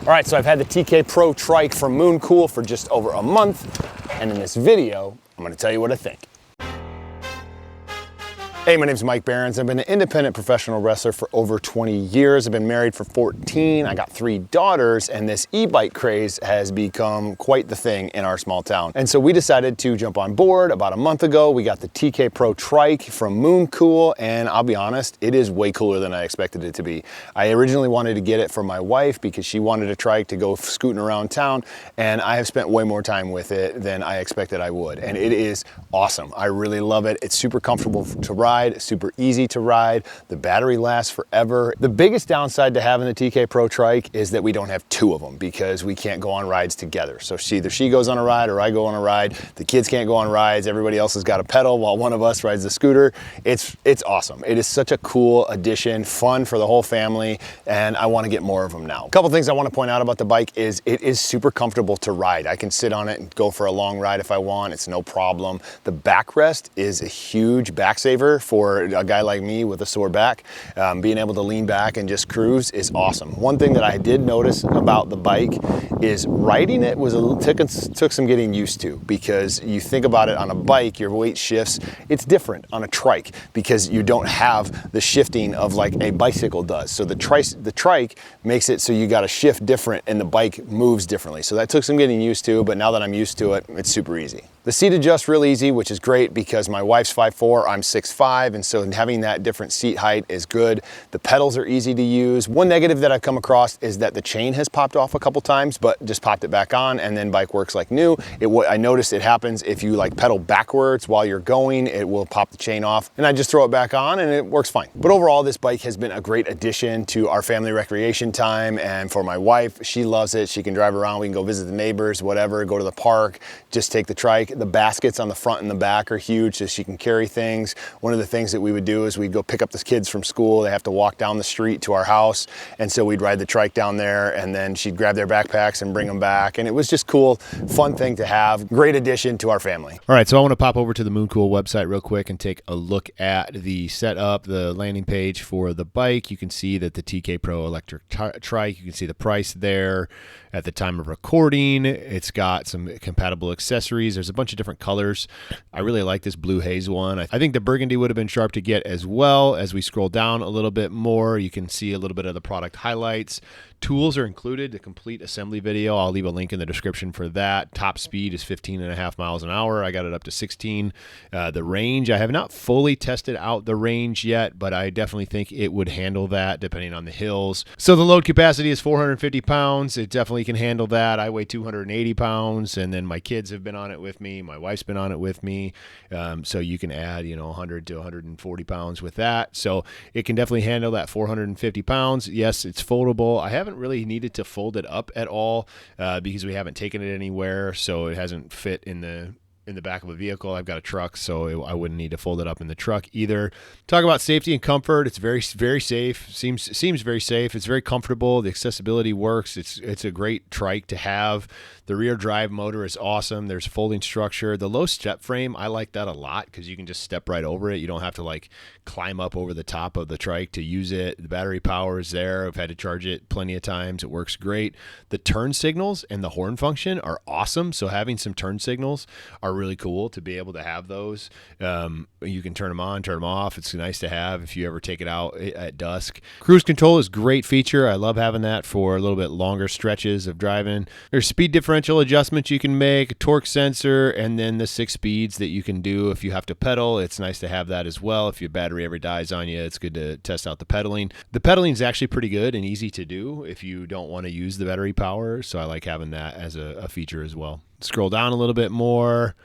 All right, so I've had the TK Pro Trike from Mooncool for just over a month, and in this video, I'm gonna tell you what I think. Hey, my name's Mike Behrens. I've been an independent professional wrestler for over 20 years. I've been married for 14. I got 3 daughters, and this e-bike craze has become quite the thing in our small town. And so we decided to jump on board about a month ago. We got the TK Pro Trike from Mooncool, and I'll be honest, it is way cooler than I expected it to be. I originally wanted to get it for my wife because she wanted a trike to go scooting around town, and I have spent way more time with it than I expected I would. And it is awesome. I really love it. It's super comfortable to ride. Super easy to ride. The battery lasts forever. The biggest downside to having the TK Pro Trike is that we don't have 2 of them because we can't go on rides together. So either she goes on a ride or I go on a ride. The kids can't go on rides. Everybody else has got a pedal while one of us rides the scooter. It's awesome. It is such a cool addition, fun for the whole family, and I want to get more of them now. A couple things I want to point out about the bike is it is super comfortable to ride. I can sit on it and go for a long ride if I want. It's no problem. The backrest is a huge back saver for a guy like me with a sore back. Being able to lean back and just cruise is awesome. One thing that I did notice about the bike is riding it was took some getting used to, because you think about it, on a bike your weight shifts. It's different on a trike because you don't have the shifting of like a bicycle does. So the trike makes it so you got to shift different and the bike moves differently. So that took some getting used to, but now that I'm used to it, it's super easy. The seat adjusts real easy, which is great because my wife's 5'4", I'm 6'5", and so having that different seat height is good. The pedals are easy to use. One negative that I've come across is that the chain has popped off a couple times, but just popped it back on and then bike works like new. I noticed it happens if you like pedal backwards while you're going, it will pop the chain off, and I just throw it back on and it works fine. But overall, this bike has been a great addition to our family recreation time, and for my wife, she loves it. She can drive around, we can go visit the neighbors, whatever, go to the park, just take the trike. The baskets on the front and the back are huge so she can carry things. One of the things that we would do is we'd go pick up the kids from school. They have to walk down the street to our house, and so we'd ride the trike down there, and then she'd grab their backpacks and bring them back, and it was just cool, fun thing to have. Great addition to our family. All right, so I want to pop over to the Mooncool website real quick and take a look at the setup, the landing page for the bike. You can see that the TK Pro electric trike, you can see the price there at the time of recording. It's got some compatible accessories. There's a bunch of different colors. I really like this blue haze one. I think the burgundy would have been sharp to get as well. As we scroll down a little bit more, you can see a little bit of the product highlights. Tools are included, the complete assembly video. I'll leave a link in the description for that. Top speed is 15.5 miles an hour. I got it up to 16. The range, I have not fully tested out the range yet, but I definitely think it would handle that depending on the hills. So the load capacity is 450 pounds. It definitely can handle that. I weigh 280 pounds, and then my kids have been on it with me. My wife's been on it with me. So you can add, 100 to 140 pounds with that. So it can definitely handle that 450 pounds. Yes, it's foldable. I haven't really needed to fold it up at all because we haven't taken it anywhere, so it hasn't fit in the back of a vehicle. I've got a truck, so I wouldn't need to fold it up in the truck either. Talk about safety and comfort. It's very, very safe. Seems very safe. It's very comfortable. The accessibility works. It's a great trike to have. The rear drive motor is awesome. There's folding structure. The low step frame, I like that a lot because you can just step right over it. You don't have to like climb up over the top of the trike to use it. The battery power is there. I've had to charge it plenty of times. It works great. The turn signals and the horn function are awesome. So having some turn signals are really cool to be able to have those. You can turn them on, turn them off. It's nice to have if you ever take it out at dusk. Cruise control is a great feature. I love having that for a little bit longer stretches of driving. There's speed differential adjustments you can make, a torque sensor, and then the 6 speeds that you can do if you have to pedal. It's nice to have that as well. If your battery ever dies on you, it's good to test out the pedaling. The pedaling is actually pretty good and easy to do if you don't want to use the battery power, so I like having that as a feature as well. Scroll down a little bit more.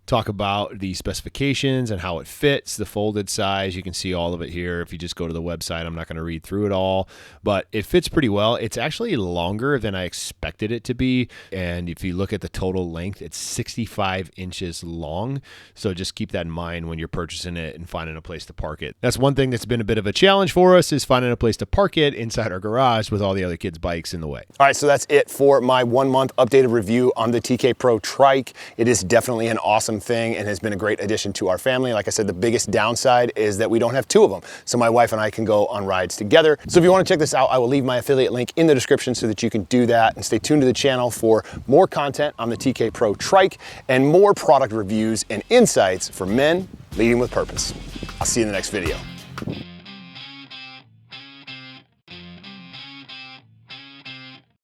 Talk about the specifications and how it fits, the folded size. You can see all of it here. If you just go to the website, I'm not going to read through it all, but it fits pretty well. It's actually longer than I expected it to be. And if you look at the total length, it's 65 inches long. So just keep that in mind when you're purchasing it and finding a place to park it. That's one thing that's been a bit of a challenge for us, is finding a place to park it inside our garage with all the other kids' bikes in the way. All right, so that's it for my 1 month updated review on the TK Pro Trike. It is definitely an awesome awesome thing and has been a great addition to our family. Like I said, the biggest downside is that we don't have two of them. So my wife and I can go on rides together. So if you want to check this out, I will leave my affiliate link in the description so that you can do that, and stay tuned to the channel for more content on the TK Pro Trike and more product reviews and insights for men leading with purpose. I'll see you in the next video.